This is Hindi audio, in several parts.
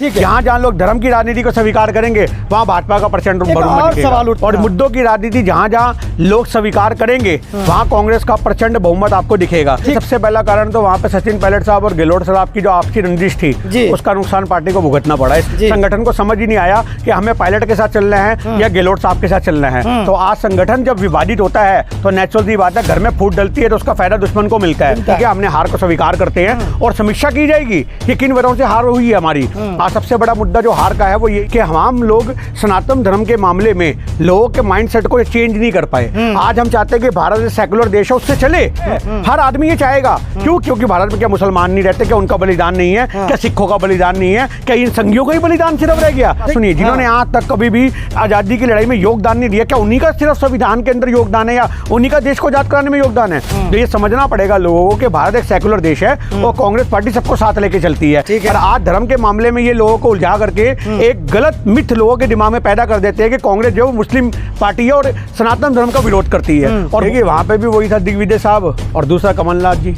यहाँ जहाँ लोग धर्म की राजनीति को स्वीकार करेंगे वहाँ भाजपा का प्रचंड बहुमत दिखेगा। और मुद्दों की राजनीति जहाँ जहाँ लोग स्वीकार करेंगे वहाँ कांग्रेस का प्रचंड बहुमत आपको दिखेगा। सबसे पहला कारण तो वहाँ पे सचिन पायलट साहब और गहलोत साहब की जो आपसी रंजिश थी उसका नुकसान पार्टी को भुगतना पड़ा। इस संगठन को समझ ही नहीं आया कि हमें पायलट के साथ चलना है या गहलोत साहब के साथ चलना है। तो आज संगठन जब विभाजित होता है तो नेचुरल सी बात है, घर में फूट डलती है तो उसका फायदा दुश्मन को मिलता है। ठीक है, हमने हार को स्वीकार करते हैं और समीक्षा की जाएगी कि किन वजहों से हार हुई है हमारी। आज सबसे बड़ा मुद्दा जो हार का है वो ये कि हम लोग सनातन धर्म के मामले में लोगों के माइंडसेट को चेंज नहीं कर पाए। आज हम चाहते हैं कि भारत एक सेकुलर देश है, उससे चले। हर आदमी ये चाहेगा। क्यों? क्योंकि भारत में क्या मुसलमान नहीं रहते? क्या उनका बलिदान नहीं है? क्या सिखों का बलिदान नहीं है? क्या इन संघियों का ही बलिदान सिर्फ रह गया? सुनिए, जिन्होंने आज तक कभी भी आजादी की लड़ाई में योगदान नहीं दिया, क्या उन्हीं का सिर्फ संविधान के अंदर योगदान है या उन्हीं का देश को आजाद कराने में योगदान है? तो ये समझना पड़ेगा लोगों को कि भारत एक सेकुलर देश है और कांग्रेस पार्टी सबको साथ लेके चलती है। और आज धर्म के मामले में ये लोगों को उलझा करके एक गलत मिथ लोगों के दिमाग में पैदा कर देते हैं कि कांग्रेस जो मुस्लिम पार्टी है और सनातन धर्म का विरोध करती है। और देखिए वहां पे भी वही था दिग्विजय साहब और दूसरा कमलनाथ जी।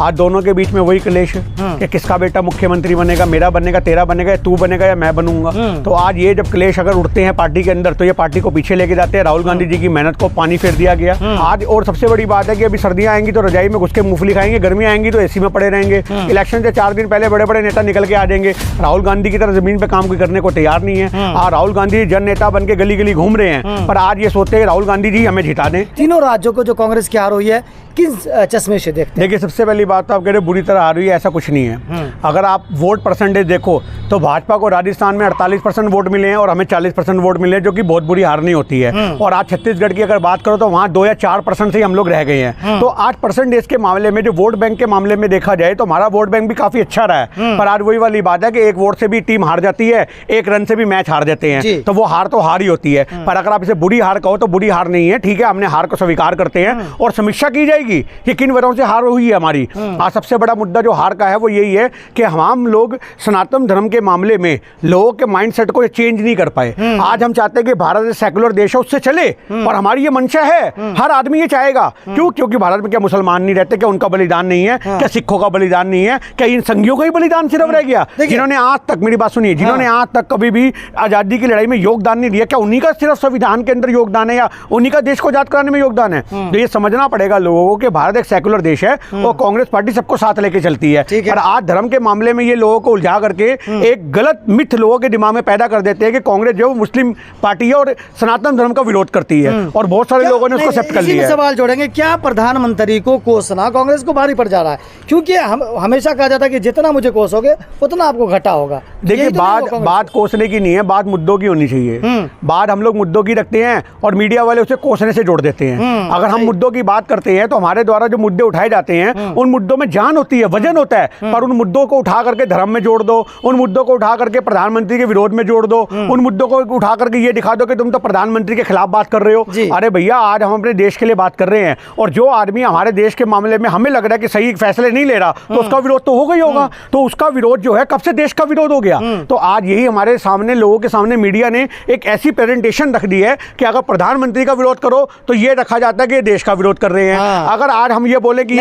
आज दोनों के बीच में वही क्लेश है कि किसका बेटा मुख्यमंत्री बनेगा, मेरा बनेगा, तेरा बनेगा, या तू बनेगा या मैं बनूंगा। तो आज ये जब क्लेश अगर उठते हैं पार्टी के अंदर तो ये पार्टी को पीछे लेके जाते हैं। राहुल गांधी जी की मेहनत को पानी फेर दिया गया आज। और सबसे बड़ी बात है कि अभी सर्दियां आएंगी तो रजाई में घुस के मूंगफली खाएंगे, गर्मियां आएंगी तो एसी में पड़े रहेंगे। इलेक्शन से 4 दिन पहले बड़े बड़े नेता निकल के आ जाएंगे। राहुल गांधी की तरह जमीन पे काम करने को तैयार नहीं है। आज राहुल गांधी जन नेता बन के गली गली घूम रहे हैं, पर आज ये सोचते हैं राहुल गांधी जी हमें जिता दें। तीनों राज्यों को जो कांग्रेस की हार हुई है किस चश्मे से देखते हैं? देखिए, सबसे पहली बात तो आप कह रहे बुरी तरह हार हुई है, ऐसा कुछ नहीं है। अगर आप वोट परसेंटेज देखो तो भाजपा को राजस्थान में 48% वोट मिले हैं और हमें 40% वोट मिले हैं, जो कि बहुत बुरी हार नहीं होती है। और आज छत्तीसगढ़ की अगर बात करो तो वहाँ 2 या 4% से ही हम लोग रह गए हैं। तो 8% के मामले में जो वोट बैंक के मामले में देखा जाए तो हमारा वोट बैंक भी काफी अच्छा रहा है। पर आज वही वाली बात है कि एक वोट से भी टीम हार जाती है, एक रन से भी मैच हार जाते हैं। तो वो हार तो हार ही होती है। पर अगर आप इसे बुरी हार कहो तो बुरी हार नहीं है। ठीक है, हमने हार को स्वीकार करते हैं और समीक्षा की जाएगी कि किन वजहों से हार हुई है हमारी। आज सबसे बड़ा मुद्दा जो हार का है वो यही है कि हम लोग सनातन धर्म के मामले में लोगों के माइंडसेट को चेंज नहीं कर पाए। आज हम चाहते हैं कि भारत एक सेकुलर देश है, उससे चले। और हमारी ये मंशा है, हर आदमी ये चाहेगा। क्यों? क्योंकि भारत में क्या मुसलमान नहीं रहते? क्या उनका बलिदान नहीं है? क्या सिखों का बलिदान नहीं है? क्या इन संघियों का ही बलिदान सिर्फ रह गया? जिन्होंने आज तक, मेरी बात सुनिए, जिन्होंने आज तक कभी भी आजादी की लड़ाई में योगदान नहीं दिया, क्या उन्हीं का सिर्फ संविधान के अंदर योगदान है या उन्हीं का देश को आजाद कराने में योगदान है? तो ये समझना पड़ेगा लोगों को कि भारत एक सेकुलर देश है और कांग्रेस पार्टी सबको साथ लेके चलती है। और आज धर्म के मामले में ये लोगों को उलझा करके एक गलत मिथ लोगों के दिमाग में पैदा कर देते हैं कि कांग्रेस जो मुस्लिम पार्टी है और सनातन धर्म का विरोध करती है। और बहुत सारे लोगों ने उसको एक्सेप्ट कर लिया है। सवाल जोड़ेंगे, क्या प्रधानमंत्री को कोसना कांग्रेस को भारी पड़ जा रहा है? क्योंकि हम हमेशा कहा जाता है कि जितना मुझे कोसोगे उतना आपको घाटा होगा। देखिए, बात कोसने की नहीं है, बात मुद्दों की होनी चाहिए। बात हम लोग मुद्दों की रखते हैं और मीडिया वाले उसे कोसने से जोड़ देते हैं। अगर हम मुद्दों की बात करते हैं तो हमारे द्वारा जो मुद्दे उठाए जाते हैं उन मुद्दों में जान होती है, वजन होता है। पर उन मुद्दों को उठा करके धर्म में जोड़ दो, उन मुद्दों को उठा करके प्रधानमंत्री के विरोध में जोड़ दो, उन मुद्दों को उठा करके ये दिखा दो कि तुम तो प्रधानमंत्री के खिलाफ बात कर रहे हो। अरे भैया, आज हम अपने देश के लिए बात कर रहे हैं और जो आदमी हमारे देश के मामले में हमें लग रहा है कि सही फैसले नहीं ले रहा तो उसका विरोध तो होगा ही होगा। तो उसका विरोध जो है कब से देश का विरोध हो गया? तो आज यही हमारे सामने, लोगों के सामने मीडिया ने एक ऐसी प्रेजेंटेशन रख दी है कि अगर प्रधानमंत्री का विरोध करो तो ये रखा जाता है कि देश का विरोध कर रहे हैं। अगर आज हम ये बोले कि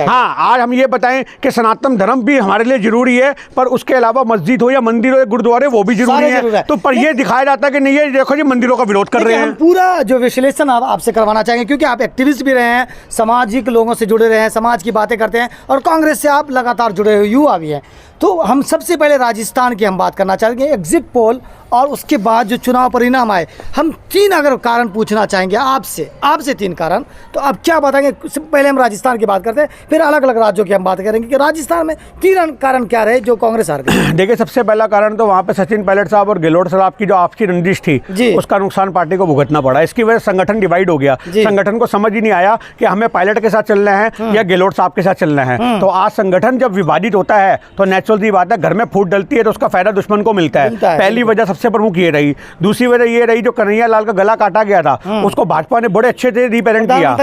आज हम ये बताएं कि सनातन धर्म भी हमारे लिए जरूरी है, पर उसके अलावा मस्जिद हो या मंदिर हो या गुरुद्वारे वो भी जरूरी है, तो पर ये दिखाया जाता है कि नहीं, ये देखो जी मंदिरों का विरोध कर रहे हैं। पूरा जो विश्लेषण आपसे करवाना चाहेंगे, क्योंकि आप एक्टिविस्ट भी रहे हैं, सामाजिक लोगों से जुड़े रहे हैं, समाज की बातें करते हैं और कांग्रेस से आप लगातार जुड़े हुए युवा भी हैं। तो हम सबसे पहले राजस्थान की हम बात करना चाहेंगे, एग्जिट पोल और उसके बाद जो चुनाव परिणाम आए। हम 3 अगर कारण पूछना चाहेंगे आपसे 3 कारण, तो आप क्या बताएंगे? पहले हम राजस्थान की बात करते हैं, फिर अलग अलग राज्यों की हम बात करेंगे कि राजस्थान में 3 कारण क्या रहे जो कांग्रेस हार गई। देखिए, सबसे पहला कारण तो वहाँ पे सचिन पायलट साहब और गहलोत साहब की जो आपसी रंजिश थी उसका नुकसान पार्टी को भुगतना पड़ा। इसकी वजह से संगठन डिवाइड हो गया। संगठन को समझ ही नहीं आया कि हमें पायलट के साथ चलना है या गहलोत साहब के साथ चलना है। तो आज संगठन जब विभाजित होता है तो नेचुरल सी बात है, घर में फूट डलती है तो उसका फायदा दुश्मन को मिलता है। पहली वजह सबसे प्रमुख ये रही। दूसरी वजह ये रही, जो कन्हैया लाल का गला काटा गया था उसको भाजपा ने बड़े अच्छे से रिप्रेजेंट किया।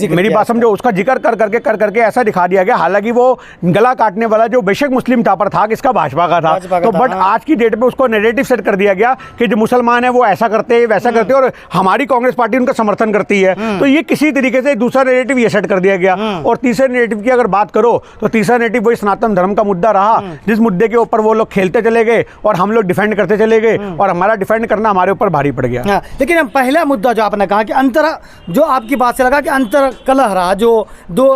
मेरी बात समझो, उसका जिक्र कर करके ऐसा दिखा दिया गया, हालांकि वो गला काटने वाला जो बेशक मुस्लिम था पर था किसका? भाजपा का था। तो बट आज की डेट में उसको नैरेटिव सेट कर दिया गया कि जो मुसलमान है वो ऐसा करते हैं वैसा करते हैं और हमारी कांग्रेस पार्टी उनका समर्थन करती है। तो ये किसी तरीके से दूसरा नैरेटिव ये सेट कर दिया गया। और तीसरे नैरेटिव की अगर बात करो तो तीसरा नैरेटिव वही सनातन धर्म का मुद्दा रहा जिस मुद्दे के ऊपर वो लोग खेलते चले गए और हम लोग डिफेंड करते चले गए और हमारा डिफेंड करना हमारे ऊपर भारी पड़ गया। हाँ, लेकिन हम पहला मुद्दा जो आपने कहा कि अंतर, जो आपकी बात से लगा कि अंतर कलह रहा जो दो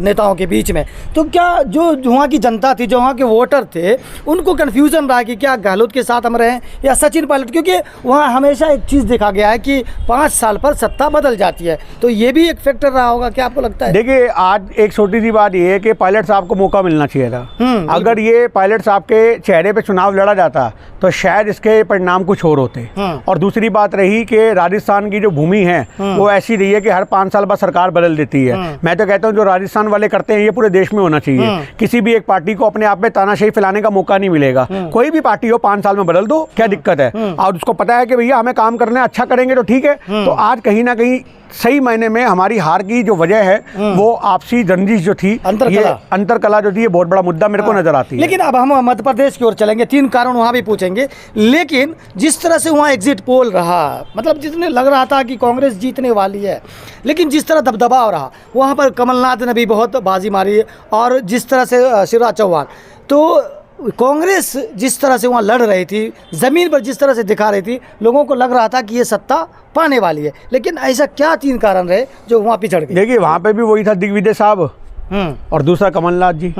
नेताओं के बीच में, तो क्या जो वहाँ की जनता थी, जो वहाँ के वोटर थे, उनको कन्फ्यूजन रहा कि क्या गहलोत के साथ हम रहें या सचिन पायलट, क्योंकि वहाँ हमेशा एक चीज़ देखा गया है कि 5 साल पर सत्ता बदल जाती है, तो ये भी एक फैक्टर रहा होगा, क्या आपको लगता है? देखिए, आज एक छोटी सी बात ये है कि पायलट साहब को मौका मिलना चाहिए था। अगर ये पायलट साहब के चेहरे पे चुनाव लड़ा जाता तो शायद इसके परिणाम कुछ और होते। और दूसरी बात रही कि राजस्थान की जो भूमि है वो ऐसी रही है कि हर 5 साल बाद सरकार बदल देती है। मैं तो कहता हूँ जो राजस्थान वाले करते हैं ये पूरे देश में होना चाहिए। किसी भी एक पार्टी को अपने आप में तानाशाही फैलाने का मौका नहीं मिलेगा। कोई भी पार्टी हो 5 साल में बदल दो, क्या दिक्कत है? और उसको पता है कि भैया हमें काम करना है, अच्छा करेंगे तो ठीक है। तो आज कहीं ना कहीं सही मायने में हमारी हार की जो वजह है वो आपसी रंजिश जो थी, अंतरकला जो थी, ये बहुत बड़ा मुद्दा मेरे को नजर आती है। लेकिन अब हम मध्य प्रदेश की ओर चलेंगे, 3 कारण वहाँ भी पूछेंगे। लेकिन जिस तरह से वहाँ एग्जिट पोल रहा, मतलब जितने लग रहा था कि कांग्रेस जीतने वाली है, लेकिन जिस तरह दबदबा रहा वहाँ पर कमलनाथ ने भी बहुत बाजी मारी, और जिस तरह से शिवराज चौहान, तो कांग्रेस जिस तरह से वहाँ लड़ रही थी, ज़मीन पर जिस तरह से दिखा रही थी, लोगों को लग रहा था कि ये सत्ता पाने वाली है। लेकिन ऐसा क्या 3 कारण रहे जो वहाँ पिछड़ गए? देखिए, वहाँ पे भी वही था, दिग्विजय साहब और दूसरा कमलनाथ जी।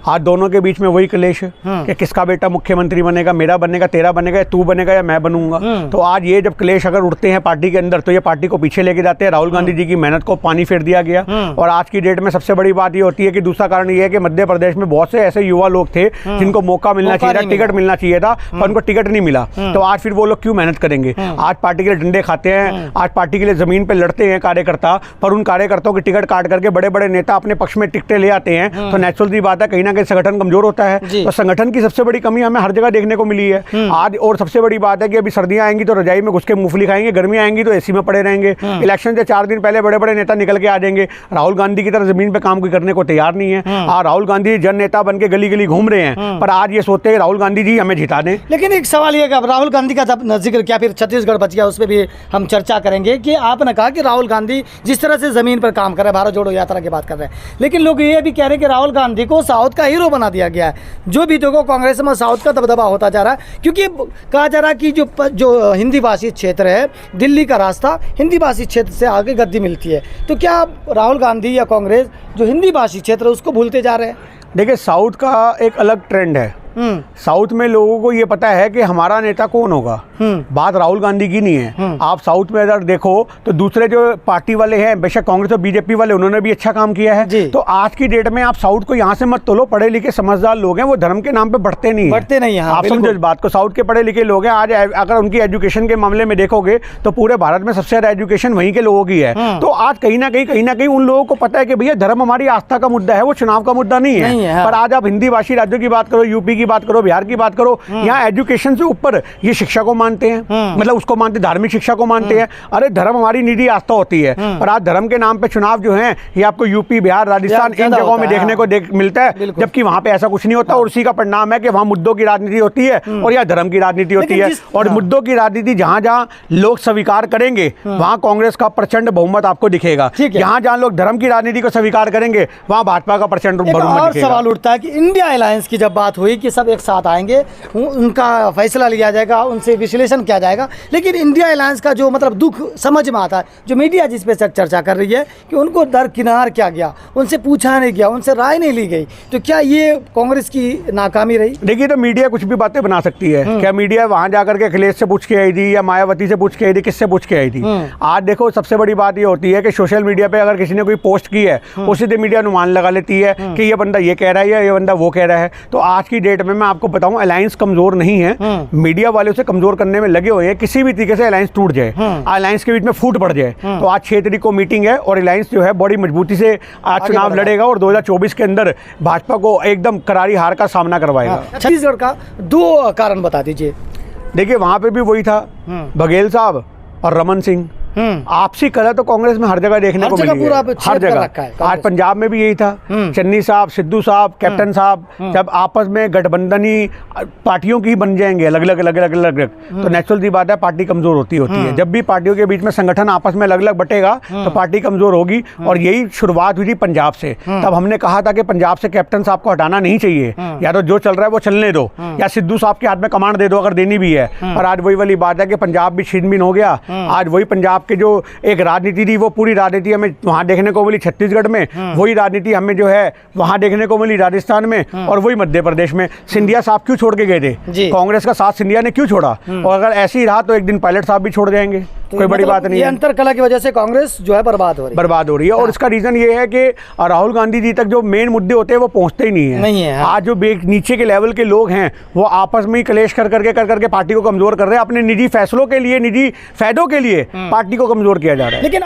आज दोनों के बीच में वही क्लेश है कि किसका बेटा मुख्यमंत्री बनेगा, मेरा बनेगा, तेरा बनेगा, या तू बनेगा या मैं बनूंगा। तो आज ये जब क्लेश अगर उठते हैं पार्टी के अंदर तो ये पार्टी को पीछे लेके जाते हैं। राहुल गांधी जी की मेहनत को पानी फेर दिया गया। और आज की डेट में सबसे बड़ी बात ये होती है कि दूसरा कारण ये है कि मध्य प्रदेश में बहुत से ऐसे युवा लोग थे जिनको मौका मिलना चाहिए था, टिकट मिलना चाहिए था, पर उनको टिकट नहीं मिला। तो आज फिर वो लोग क्यों मेहनत करेंगे? आज पार्टी के लिए डंडे खाते हैं, आज पार्टी के लिए जमीन पर लड़ते हैं कार्यकर्ता, पर उन कार्यकर्ताओं की टिकट काट करके बड़े बड़े नेता अपने पक्ष में टिकटें ले आते हैं। तो नेचुरल सी बात है, कहीं ना कहीं संगठन कमजोर होता है। तो संगठन की सबसे बड़ी कमी हमें हर जगह देखने को मिली है आज। और सबसे बड़ी बात है कि अभी सर्दियां आएंगी तो रजाई में घुस के मूंगफली खाएंगे, गर्मियां आएंगी तो एसी में पड़े रहेंगे। इलेक्शन से 4 दिन पहले बड़े बड़े नेता निकल के आ जाएंगे। राहुल गांधी की तरह जमीन पे काम करने को तैयार नहीं है। आज राहुल गांधी जन नेता बन के गली गली घूम रहे हैं, पर आज ये सोचते हैं राहुल गांधी जी हमें जिता दें। लेकिन एक सवाल ये, राहुल गांधी का जब जिक्र किया, फिर छत्तीसगढ़ बच गया, उस पर भी हम चर्चा करेंगे कि आपने कहा कि राहुल गांधी जिस तरह से जमीन पर काम कर रहे हैं, भारत जोड़ो यात्रा की बात कर रहे हैं, लेकिन लोग ये भी कह रहे हैं कि राहुल गांधी को साउथ का हीरो बना दिया गया है। जो भी देखो कांग्रेस में साउथ का दबदबा होता जा रहा है, क्योंकि कहा जा रहा है कि जो हिंदी भाषी क्षेत्र है, दिल्ली का रास्ता हिंदी भाषी क्षेत्र से आगे गद्दी मिलती है। तो क्या राहुल गांधी या कांग्रेस जो हिंदी भाषी क्षेत्र है उसको भूलते जा रहे हैं? देखिए, साउथ का एक अलग ट्रेंड है। साउथ में लोगों को ये पता है कि हमारा नेता कौन होगा। बात राहुल गांधी की नहीं है। आप साउथ में अगर देखो तो दूसरे जो पार्टी वाले हैं, बेशक कांग्रेस और बीजेपी वाले, उन्होंने भी अच्छा काम किया है। तो आज की डेट में आप साउथ को यहाँ से मत तोलो। पढ़े लिखे समझदार लोग हैं, वो धर्म के नाम पे बढ़ते नहीं है। आप समझो इस बात को। साउथ के पढ़े लिखे लोग हैं। आज अगर उनकी एजुकेशन के मामले में देखोगे तो पूरे भारत में सबसे ज्यादा एजुकेशन वहीं के लोगों की है। तो आज कहीं ना कहीं उन लोगों को पता है कि भैया धर्म हमारी आस्था का मुद्दा है, वो चुनाव का मुद्दा नहीं है। पर आज आप हिंदी भाषी राज्यों की बात करो, यूपी की बात करो, बिहार की बात करो, यहाँ एजुकेशन से ऊपर ये शिक्षा को मानते हैं। मतलब उसको मानते, धार्मिक शिक्षा को मानते हैं। अरे धर्म हमारी निजी आस्था होती है, पर आज धर्म के नाम पे चुनाव जो है ये आपको यूपी, बिहार, राजस्थान इन जगहों में देखने को मिलता है, जबकि वहां पे ऐसा कुछ नहीं होता। और उसी का परिणाम है कि वहां मुद्दों की राजनीति होती है और यहाँ धर्म की राजनीति होती है। और मुद्दों की राजनीति जहां जहां लोग स्वीकार करेंगे वहां कांग्रेस का प्रचंड बहुमत आपको दिखेगा। जहां जहां लोग धर्म की राजनीति को स्वीकार करेंगे वहां भाजपा का प्रचंड बहुमत दिखेगा। सवाल उठता है कि इंडिया अलायंस की जब बात हुई कि सब एक साथ आएंगे, उनका फैसला लिया जाएगा, उनसे विश्लेषण किया जाएगा, लेकिन इंडिया अलायंस का जो मतलब दुख समझ में आता है, जो मीडिया जिस पे चर्चा कर रही है कि उनको दरकिनार किया गया, उनसे पूछा नहीं गया, उनसे राय नहीं ली गई, तो क्या ये कांग्रेस की नाकामी रही? देखिए, तो मीडिया कुछ भी बातें बना सकती है। क्या मीडिया वहां जाकर के अखिलेश से पूछ के आई थी या मायावती से पूछ के आई थी, किससे पूछ के आई थी? आज देखो, सबसे बड़ी बात ये होती है कि सोशल मीडिया पे अगर किसी ने कोई पोस्ट की है उसी से मीडिया अनुमान लगा लेती है कि ये बंदा ये कह रहा है या ये बंदा वो कह रहा है। तो आज की डेट में मैं आपको बताऊं, अलायंस कमजोर नहीं है, मीडिया वाले उसे कमजोर करने में लगे हुए हैं। किसी भी तरीके से अलायंस टूट जाए, अलायंस के बीच में फूट पड़ जाए, तो आज 6 तारीख को मीटिंग है और अलायंस जो है बड़ी मजबूती से आज चुनाव लड़ेगा और 2024 के अंदर भाजपा को एकदम करारी हार का सामना करवाएगा। छत्तीसगढ़ का 2 कारण बता दीजिए। देखिए, वहां पे भी वही था, बघेल साहब और रमन सिंह। आपसी कलह तो कांग्रेस में हर जगह देखने को मिली है, हर जगह। आज पंजाब में भी यही था, चन्नी साहब, सिद्धू साहब, कैप्टन साहब जब आपस में गठबंधनी पार्टियों की बन जाएंगे अलग अलग, तो नेचुरल सी बात है पार्टी कमजोर होती है। जब भी पार्टियों के बीच में संगठन आपस में अलग अलग बटेगा तो पार्टी कमजोर होगी, और यही शुरुआत हुई थी पंजाब से। तब हमने कहा था कि पंजाब से कैप्टन साहब को हटाना नहीं चाहिए, या तो जो चल रहा है वो चलने दो, या सिद्धू साहब के हाथ में कमांड दे दो अगर देनी भी है। पर आज वही वाली बात है कि पंजाब भी छीनबीन हो गया। आज वही पंजाब के जो एक राजनीति थी वो पूरी राजनीति हमें वहां देखने को मिली छत्तीसगढ़ में, वही राजनीति हमें जो है वहां देखने को मिली राजस्थान में, और वही मध्य प्रदेश में। सिंधिया साहब क्यों छोड़ के गए थे? कांग्रेस का साथ सिंधिया ने क्यों छोड़ा? और अगर ऐसे ही रहा तो एक दिन पायलट साहब भी छोड़ जाएंगे, कोई बड़ी बात नहीं है। अंतर कला की वजह से कांग्रेस जो है बर्बाद हो रही है। और इसका रीजन ये है कि राहुल गांधी जी तक जो मेन मुद्दे होते हैं वो पहुंचते ही नहीं है। आज जो आज जो नीचे के लेवल के लोग हैं वो आपस में ही कलेश कर करके पार्टी को कमजोर कर रहे हैं। अपने निजी फैसलों के लिए, निजी फायदों के लिए पार्टी को कमजोर किया जा रहा है। लेकिन